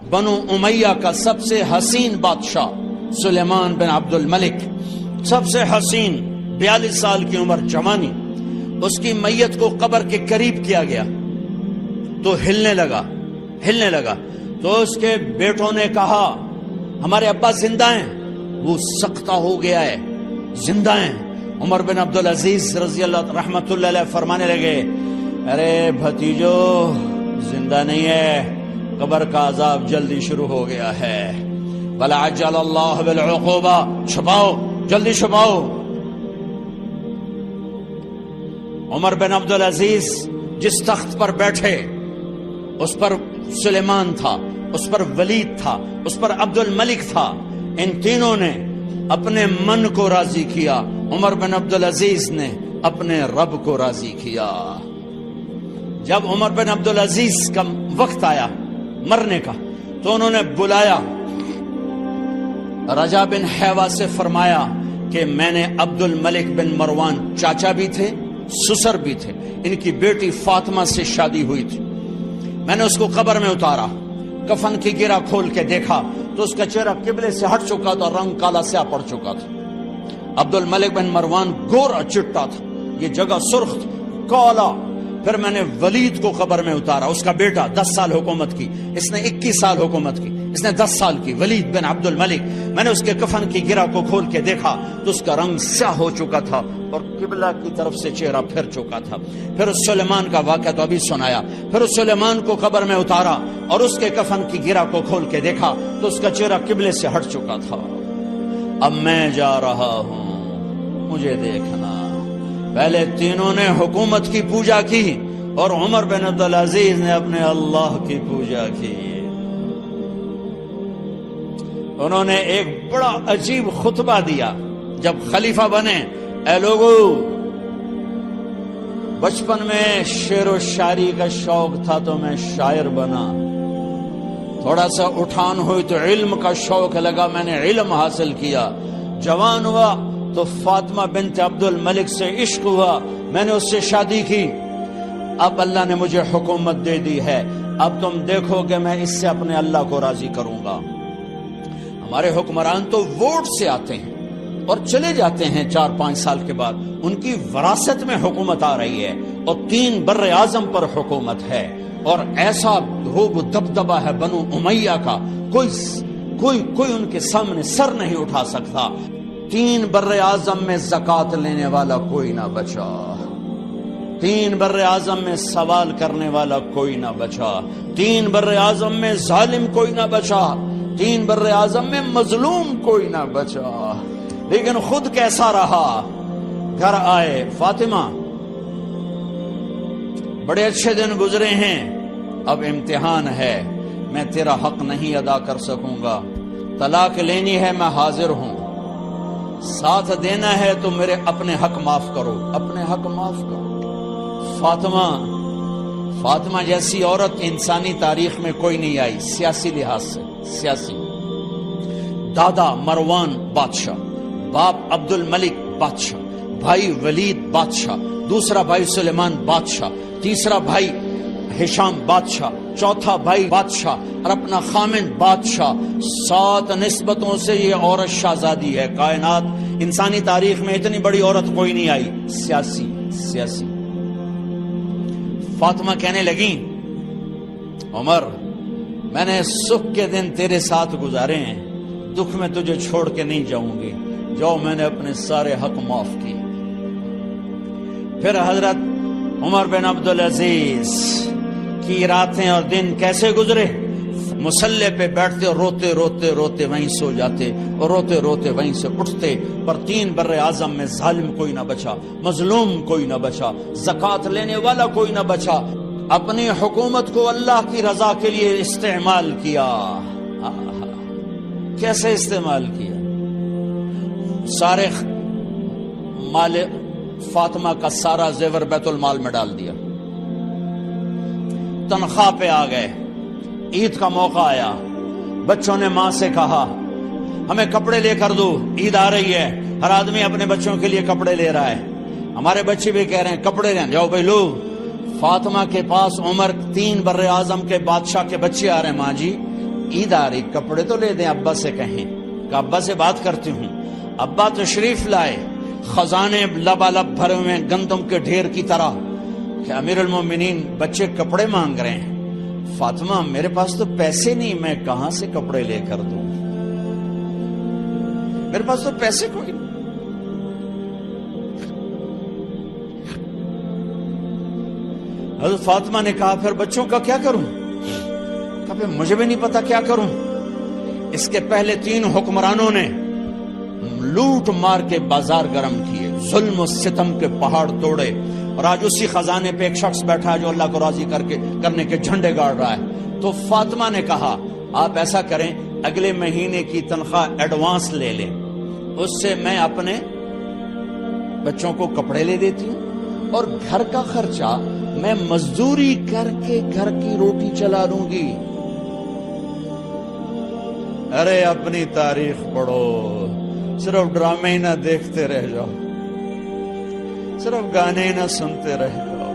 بنو امیہ کا سب سے حسین بادشاہ سلیمان بن عبد الملک، سب سے حسین، 42 سال کی عمر، جوانی، اس کی میت کو قبر کے قریب کیا گیا تو ہلنے لگا تو اس کے بیٹوں نے کہا ہمارے ابا زندہ ہیں، وہ سختہ ہو گیا ہے، زندہ ہیں۔ عمر بن عبدالعزیز رضی اللہ رحمت اللہ علیہ فرمانے لگے ارے بھتیجو زندہ نہیں ہے، قبر کا عذاب جلدی شروع ہو گیا ہے، بلا عجل اللہ بالعقوبہ، چھپاؤ، جلدی چھپاؤ۔ عمر بن عبدالعزیز جس تخت پر بیٹھے اس پر سلیمان تھا، اس پر ولید تھا، اس پر عبد الملک تھا، ان تینوں نے اپنے من کو راضی کیا، عمر بن عبدالعزیز نے اپنے رب کو راضی کیا۔ جب عمر بن عبدالعزیز کا وقت آیا مرنے کا تو انہوں نے بلایا رجا بن حیوہ سے، فرمایا کہ میں نے عبد الملک بن مروان چاچا بھی تھے، سسر بھی تھے، ان کی بیٹی فاطمہ سے شادی ہوئی تھی، میں نے اس کو قبر میں اتارا، کفن کی گرہ کھول کے دیکھا تو اس کا چہرہ قبلے سے ہٹ چکا تھا، رنگ کالا سیاہ پڑ چکا تھا۔ عبد الملک بن مروان گورا چٹا تھا، یہ جگہ سرخ تھی، کالا۔ پھر میں نے ولید کو قبر میں اتارا، اس کا بیٹا 10 سال حکومت کی، اس نے 21 سال حکومت کی، اس نے 10 سال کی، ولید بن عبد الملک۔ میں نے اس کے کفن کی گرہ کو کھول کے دیکھا تو اس کا رنگ سیاہ ہو چکا تھا اور قبلہ کی طرف سے چہرہ پھر چکا تھا۔ پھر اس سلیمان کا واقعہ تو ابھی سنایا، پھر اس سلیمان کو قبر میں اتارا اور اس کے کفن کی گرہ کو کھول کے دیکھا تو اس کا چہرہ قبلے سے ہٹ چکا تھا۔ اب میں جا رہا ہوں، مجھے دیکھنا۔ پہلے تینوں نے حکومت کی پوجا کی اور عمر بن عبدالعزیز نے اپنے اللہ کی پوجا کی۔ انہوں نے ایک بڑا عجیب خطبہ دیا جب خلیفہ بنے، اے لوگو، بچپن میں شعر و شاعری کا شوق تھا تو میں شاعر بنا، تھوڑا سا اٹھان ہوئی تو علم کا شوق لگا، میں نے علم حاصل کیا، جوان ہوا تو فاطمہ بنت عبد الملک سے عشق ہوا، میں نے اس سے شادی کی، اب اللہ نے مجھے حکومت دے دی ہے، اب تم دیکھو کہ میں اس سے اپنے اللہ کو راضی کروں گا۔ ہمارے حکمران تو ووٹ سے آتے ہیں اور چلے جاتے ہیں 4-5 سال کے بعد، ان کی وراثت میں حکومت آ رہی ہے اور 3 بر اعظم پر حکومت ہے، اور ایسا روب دبدبا ہے بنو امیہ کا، کوئی ان کے سامنے سر نہیں اٹھا سکتا۔ 3 بر اعظم میں زکوٰۃ لینے والا کوئی نہ بچا، 3 بر اعظم میں سوال کرنے والا کوئی نہ بچا، 3 بر اعظم میں ظالم کوئی نہ بچا، 3 بر اعظم میں مظلوم کوئی نہ بچا۔ لیکن خود کیسا رہا؟ گھر آئے، فاطمہ بڑے اچھے دن گزرے ہیں، اب امتحان ہے، میں تیرا حق نہیں ادا کر سکوں گا، طلاق لینی ہے میں حاضر ہوں، ساتھ دینا ہے تو میرے اپنے حق معاف کرو، اپنے حق معاف کرو۔ فاطمہ جیسی عورت انسانی تاریخ میں کوئی نہیں آئی، سیاسی لحاظ سے، سیاسی۔ دادا مروان بادشاہ، باپ عبد الملک بادشاہ، بھائی ولید بادشاہ، دوسرا بھائی سلیمان بادشاہ، تیسرا بھائی ہشام بادشاہ، چوتھا بھائی بادشاہ اور اپنا خامن بادشاہ، 7 نسبتوں سے یہ عورت شہزادی ہے۔ کائنات انسانی تاریخ میں اتنی بڑی عورت کوئی نہیں آئی، سیاسی۔ فاطمہ کہنے لگی عمر، میں نے سکھ کے دن تیرے ساتھ گزارے ہیں، دکھ میں تجھے چھوڑ کے نہیں جاؤں گی، جاؤ، میں نے اپنے سارے حق معاف کیے۔ پھر حضرت عمر بن عبدالعزیز کی راتیں اور دن کیسے گزرے؟ مسلح پہ بیٹھتے اور روتے وہیں سو جاتے اور روتے وہیں سے اٹھتے، پر 3 بر اعظم میں ظالم کوئی نہ بچا، مظلوم کوئی نہ بچا، زکوٰۃ لینے والا کوئی نہ بچا، اپنی حکومت کو اللہ کی رضا کے لیے استعمال کیا۔ کیسے استعمال کیا؟ سارے مال فاطمہ کا سارا زیور بیت المال میں ڈال دیا، تنخواہ پہ آ گئے، عید کا موقع آیا، بچوں نے ماں سے کہا ہمیں کپڑے لے کر دو، عید آ رہی ہے، ہر آدمی اپنے بچوں کے لیے کپڑے لے رہا ہے، ہمارے بچے بھی کہہ رہے ہیں کپڑے لیں، جاؤ بھائی لو۔ فاطمہ کے پاس عمر 3 بر اعظم کے بادشاہ کے بچے آ رہے ہیں، ماں جی عید آ رہی، کپڑے تو لے دیں، ابا سے کہیں کہ ابا سے بات کرتی ہوں۔ ابا تشریف لائے، خزانے لبالب بھرے ہوئے گندم کے ڈھیر کی طرح کہ امیر المومنین بچے کپڑے مانگ رہے ہیں۔ فاطمہ میرے پاس تو پیسے نہیں، میں کہاں سے کپڑے لے کر دوں، میرے پاس تو پیسے کوئی نہیں۔ حضرت فاطمہ نے کہا پھر بچوں کا کیا کروں؟ کہا پھر مجھے بھی نہیں پتا کیا کروں۔ اس کے پہلے 3 حکمرانوں نے لوٹ مار کے بازار گرم کیے، ظلم و ستم کے پہاڑ توڑے، اور آج اسی خزانے پہ ایک شخص بیٹھا ہے جو اللہ کو راضی کرنے کے جھنڈے گاڑ رہا ہے۔ تو فاطمہ نے کہا آپ ایسا کریں، اگلے مہینے کی تنخواہ ایڈوانس لے لیں، اس سے میں اپنے بچوں کو کپڑے لے دیتی ہوں، اور گھر کا خرچہ میں مزدوری کر کے گھر کی روٹی چلا لوں گی۔ ارے اپنی تاریخ پڑھو، صرف ڈرامے ہی نہ دیکھتے رہ جاؤ، صرف گانے ہی نہ سنتے رہ جاؤ،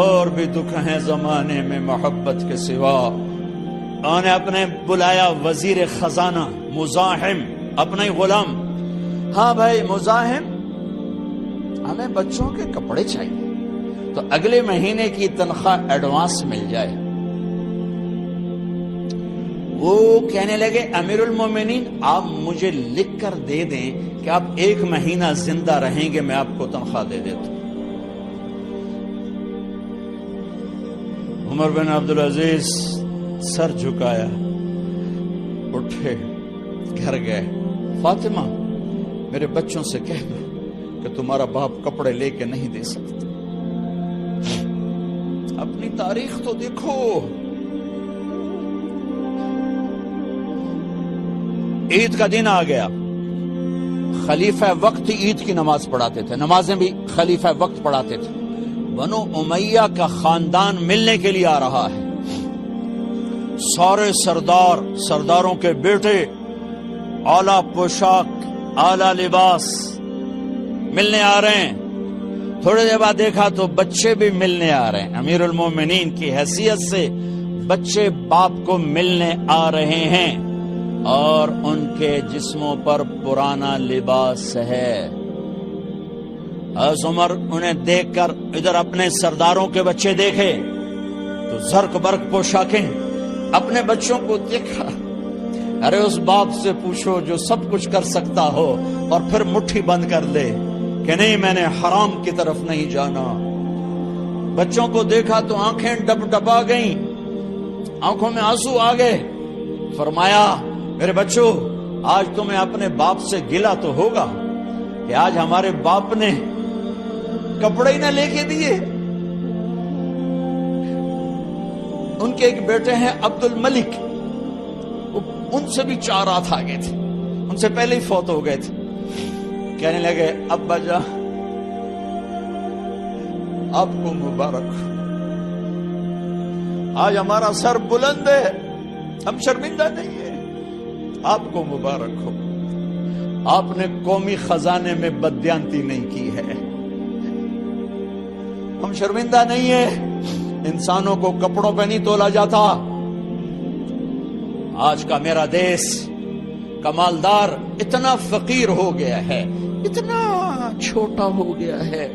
اور بھی دکھ ہیں زمانے میں محبت کے سوا۔ انہوں نے اپنے بلایا وزیر خزانہ مزاحم، اپنا ہی غلام، ہاں بھائی مزاحم ہمیں بچوں کے کپڑے چاہیے، تو اگلے مہینے کی تنخواہ ایڈوانس مل جائے۔ وہ کہنے لگے امیر المومنین آپ مجھے لکھ کر دے دیں کہ آپ 1 مہینہ زندہ رہیں گے، میں آپ کو تنخواہ دے دیتا ہوں۔ عمر بن عبدالعزیز سر جھکایا، اٹھے، گھر گئے۔ فاطمہ میرے بچوں سے کہہ دو کہ تمہارا باپ کپڑے لے کے نہیں دے سکتا۔ اپنی تاریخ تو دیکھو۔ عید کا دن آ گیا، خلیفہ وقت عید کی نماز پڑھاتے تھے، نمازیں بھی خلیفہ وقت پڑھاتے تھے۔ بنو امیہ کا خاندان ملنے کے لیے آ رہا ہے، سارے سرداروں کے بیٹے اعلیٰ پوشاک، اعلیٰ لباس ملنے آ رہے ہیں۔ تھوڑے دیر بعد دیکھا تو بچے بھی ملنے آ رہے ہیں، امیر المومنین کی حیثیت سے بچے باپ کو ملنے آ رہے ہیں، اور ان کے جسموں پر پرانا لباس ہے۔ حضرت عمر انہیں دیکھ کر ادھر اپنے سرداروں کے بچے دیکھے تو زرق برق پوشاکیں، اپنے بچوں کو دیکھا۔ ارے اس باپ سے پوچھو جو سب کچھ کر سکتا ہو اور پھر مٹھی بند کر لے کہ نہیں میں نے حرام کی طرف نہیں جانا۔ بچوں کو دیکھا تو آنکھیں ڈبڈبا گئیں، آنکھوں میں آنسو آ گئے۔ فرمایا میرے بچوں آج تمہیں اپنے باپ سے گلہ تو ہوگا کہ آج ہمارے باپ نے کپڑے ہی نہ لے کے دیے۔ ان کے ایک بیٹے ہیں عبد الملک، ان سے بھی 4 ہاتھ آگے تھے، ان سے پہلے ہی فوت ہو گئے تھے۔ کہنے لگے ابا جان آپ کو مبارک، آج ہمارا سر بلند ہے، ہم شرمندہ نہیں ہیں، آپ کو مبارک ہو، آپ نے قومی خزانے میں بددیانتی نہیں کی ہے، ہم شرمندہ نہیں ہیں۔ انسانوں کو کپڑوں پہ نہیں تولا جاتا۔ آج کا میرا دیس کا مالدار اتنا فقیر ہو گیا ہے، اتنا چھوٹا ہو گیا ہے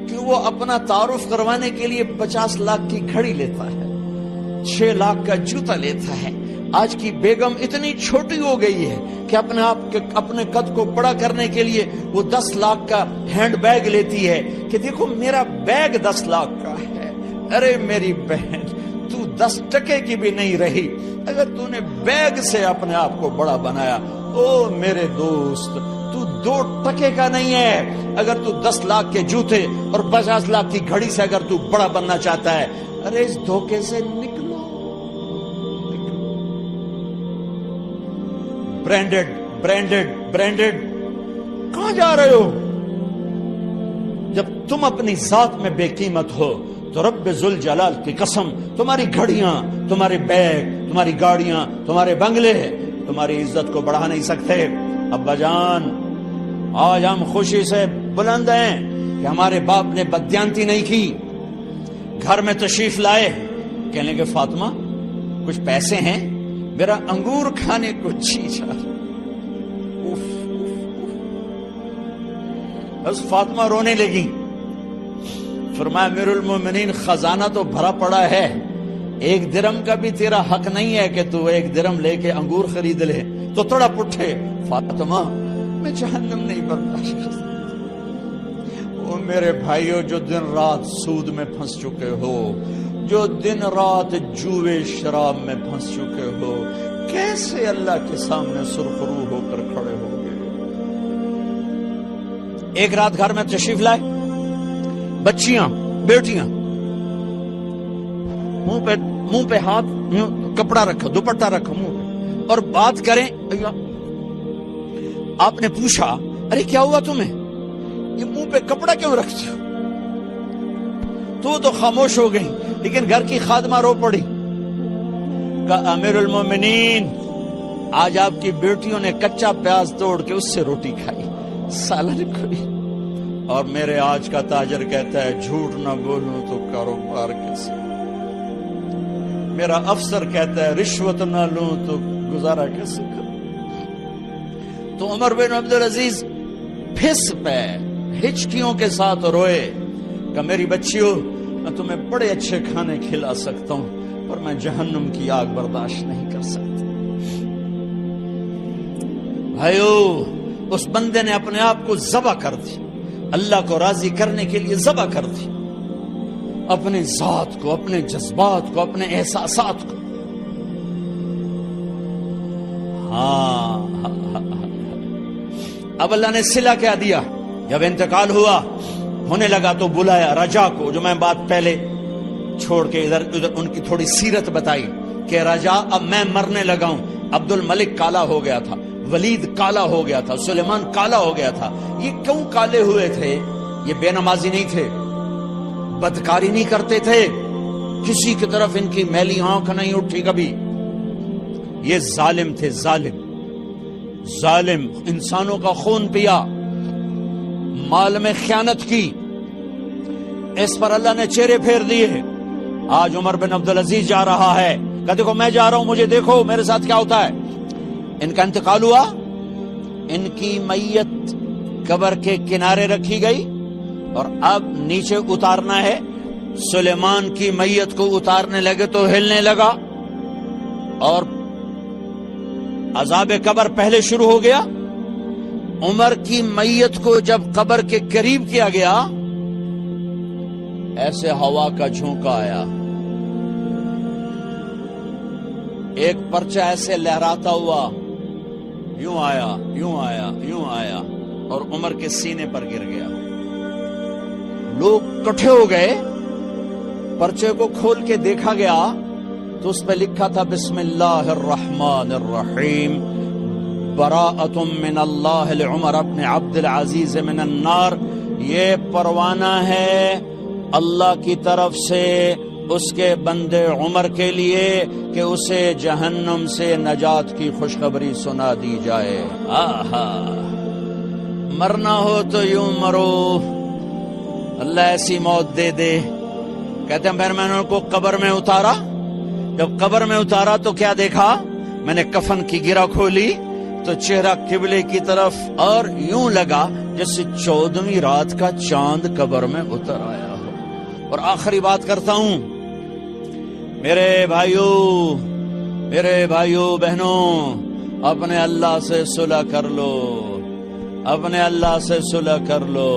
کہ وہ اپنا تعارف کروانے کے لیے 50 لاکھ کی گھڑی لیتا ہے، 6 لاکھ کا جوتا لیتا ہے۔ آج کی بیگم اتنی چھوٹی ہو گئی ہے کہ اپنے قد کو بڑا کرنے کے لیے وہ 10 لاکھ کا ہینڈ بیگ لیتی ہے کہ دیکھو میرا بیگ 10 لاکھ کا ہے۔ ارے میری بہن تو 10 ٹکے کی بھی نہیں رہی اگر تو نے بیگ سے اپنے آپ کو بڑا بنایا۔ او میرے دوست تو 2 ٹکے کا نہیں ہے اگر تو 10 لاکھ کے جوتے اور 50 لاکھ کی گھڑی سے اگر تو بڑا بننا چاہتا ہے۔ ارے اس دھوکے سے نکلو۔ برینڈڈ کہاں جا رہے ہو؟ جب تم اپنی ذات میں بے قیمت ہو تو رب ذوالجلال کی قسم تمہاری گھڑیاں، تمہارے بیگ، تمہاری گاڑیاں، تمہارے بنگلے تمہاری عزت کو بڑھا نہیں سکتے۔ ابا جان آج ہم خوشی سے بلند ہیں کہ ہمارے باپ نے بددیانتی نہیں کی۔ گھر میں تشریف لائے، کہنے لگے فاطمہ کچھ پیسے ہیں، میرا انگور کھانے کو جی چاہ رہا۔ بس فاطمہ رونے لگی۔ فرمایا امیر المومنین خزانہ تو بھرا پڑا ہے، 1 درم کا بھی تیرا حق نہیں ہے کہ تو 1 درم لے کے انگور خرید لے۔ تو تھوڑا پٹھے، فاطمہ میں جہنم نہیں برداشت کر سکتا۔ وہ میرے بھائیوں جو دن رات سود میں پھنس چکے ہو، جو دن رات جوئے شراب میں پھنس چکے ہو، کیسے اللہ کے سامنے سرخرو ہو کر کھڑے ہو گئے؟ ایک رات گھر میں تشریف لائے، بچیاں بیٹیاں، منہ پہ ہاتھ، کپڑا رکھا، دوپٹہ رکھا منہ پہ، اور بات کریں۔ آپ نے پوچھا ارے کیا ہوا تمہیں، یہ منہ پہ کپڑا کیوں رکھتی ہو؟ تو خاموش ہو گئی، لیکن گھر کی خادمہ رو پڑی۔ کہا امیر المومنین آج آپ کی بیٹیوں نے کچا پیاز توڑ کے اس سے روٹی کھائی، سالن کھائی، اور میرے آج کا تاجر کہتا ہے جھوٹ نہ بولوں تو کاروبار کیسے، میرا افسر کہتا ہے رشوت نہ لوں تو گزارا کیسے کروں۔ تو عمر بن عبدالعزیز پھس پہ ہچکیوں کے ساتھ روئے کہ میری بچیوں میں تمہیں بڑے اچھے کھانے کھلا سکتا ہوں، پر میں جہنم کی آگ برداشت نہیں کر سکتا۔ بھائیو، اس بندے نے اپنے آپ کو ذبح کر دی، اللہ کو راضی کرنے کے لیے ذبح کر دی، اپنے ذات کو، اپنے جذبات کو، اپنے احساسات کو۔ اب اللہ نے صلہ کیا دیا، جب انتقال ہونے لگا تو بلایا رجا کو، جو میں بات پہلے چھوڑ کے ادھر ان کی تھوڑی سیرت بتائی کہ رجا اب میں مرنے لگا ہوں۔ عبد الملک کالا ہو گیا تھا، ولید کالا ہو گیا تھا، سلیمان کالا ہو گیا تھا۔ یہ کیوں کالے ہوئے تھے؟ یہ بے نمازی نہیں تھے، بدکاری نہیں کرتے تھے، کسی کی طرف ان کی میلی آنکھ نہیں اٹھی کبھی۔ یہ ظالم تھے، ظالم انسانوں کا خون پیا، مال میں خیانت کی، اس پر اللہ نے چہرے پھیر دیے۔ آج عمر بن عبدالعزیز جا رہا ہے کہ دیکھو میں جا رہا ہوں، مجھے دیکھو میرے ساتھ کیا ہوتا ہے۔ ان کا انتقال ہوا، ان کی میت قبر کے کنارے رکھی گئی، اور اب نیچے اتارنا ہے۔ سلیمان کی میت کو اتارنے لگے تو ہلنے لگا، اور عذاب قبر پہلے شروع ہو گیا۔ عمر کی میت کو جب قبر کے قریب کیا گیا، ایسے ہوا کا جھونکا آیا، ایک پرچہ ایسے لہراتا ہوا یوں آیا، یوں آیا، یوں آیا، اور عمر کے سینے پر گر گیا۔ لوگ اکٹھے ہو گئے، پرچے کو کھول کے دیکھا گیا تو اس پہ لکھا تھا بسم اللہ الرحمن الرحیم، براءۃ من اللہ لعمر بن عبد العزیز من النار۔ یہ پروانہ ہے اللہ کی طرف سے اس کے بندے عمر کے لیے کہ اسے جہنم سے نجات کی خوشخبری سنا دی جائے۔ آہا، مرنا ہو تو یوں مرو، اللہ ایسی موت دے دے۔ کہتے ہیں پھر میں نے ان کو قبر میں اتارا، جب قبر میں اتارا تو کیا دیکھا؟ میں نے کفن کی گرہ کھولی تو چہرہ قبلے کی طرف، اور یوں لگا جیسے 14ویں رات کا چاند قبر میں اتر آیا ہو۔ اور آخری بات کرتا ہوں، میرے بھائیوں بہنوں، اپنے اللہ سے صلح کر لو، اپنے اللہ سے صلح کر لو۔